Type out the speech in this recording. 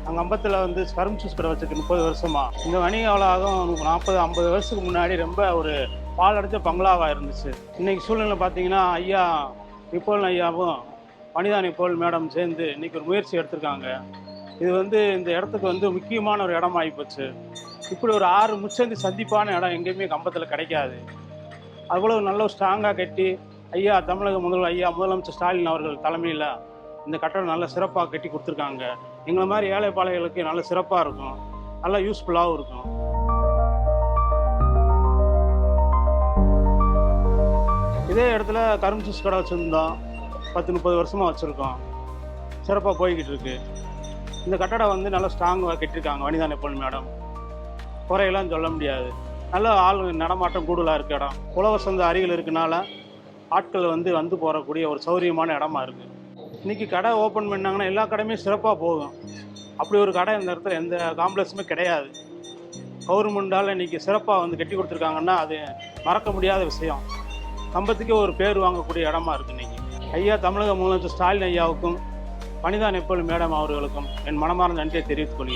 அங்கே அம்பத்தில் வந்து கரும்பு ஜூஸ் கடை வச்சிருக்கு 30 வருஷமா. இந்த வணிக வளாகம் 40-50 வருஷத்துக்கு முன்னாடி ரொம்ப ஒரு பால் அடைச்ச பங்களாவாக இருந்துச்சு. இன்னைக்கு சூழ்நிலை பார்த்தீங்கன்னா ஐயா நிப்போல் ஐயாவும் வனிதா நிப்போல் மேடம் சேர்ந்து இன்னைக்கு ஒரு முயற்சி எடுத்திருக்காங்க. இது வந்து இந்த இடத்துக்கு வந்து முக்கியமான ஒரு இடம் ஆகிப்போச்சு. இப்படி ஒரு 6 முச்சந்தி சந்திப்பான இடம் எங்கேயுமே கம்பத்தில் கிடைக்காது. அவ்வளோ நல்ல ஸ்ட்ராங்காக கட்டி ஐயா தமிழக முதலமைச்சர் ஸ்டாலின் அவர்கள் தலைமையில் இந்த கட்டடம் நல்ல சிறப்பாக கட்டி கொடுத்துருக்காங்க. எங்களை மாதிரி ஏழை பாளையங்களுக்கு நல்ல சிறப்பாக இருக்கும், நல்லா யூஸ்ஃபுல்லாகவும் இருக்கும். இதே இடத்துல கரும்பு ஜூஸ் கடை வச்சுருந்தோம், 10-30 வருஷமாக வச்சுருக்கோம், சிறப்பாக போய்கிட்டு இருக்கு. இந்த கட்டடம் வந்து நல்லா ஸ்ட்ராங்காக கட்டியிருக்காங்க வனிதா நிப்போல் மேடம். குறையெல்லாம் சொல்ல முடியாது. நல்ல ஆள் நடமாட்டம் கூடுதலாக இருக்க இடம். உழவர் சந்தை அருகில் இருக்கனால ஆட்கள் வந்து போகக்கூடிய ஒரு சௌரியமான இடமா இருக்குது. இன்றைக்கி கடை ஓப்பன் பண்ணாங்கன்னா எல்லா கடையுமே சிறப்பாக போகும். அப்படி ஒரு கடை இந்த இடத்துல எந்த காம்ப்ளெக்ஸுமே கிடையாது. கவர்மெண்டால் இன்றைக்கி சிறப்பாக வந்து கட்டி கொடுத்துருக்காங்கன்னா அது மறக்க முடியாத விஷயம். கம்பத்துக்கே ஒரு பேர் வாங்கக்கூடிய இடமா இருக்குது இன்றைக்கி. ஐயா தமிழக முதலமைச்சர் ஸ்டாலின் ஐயாவுக்கும் வனிதா நிப்போல் மேடம் அவர்களுக்கும் என் மனமார்ந்த நன்றியை தெரிவித்துக் கொள்கிறேன்.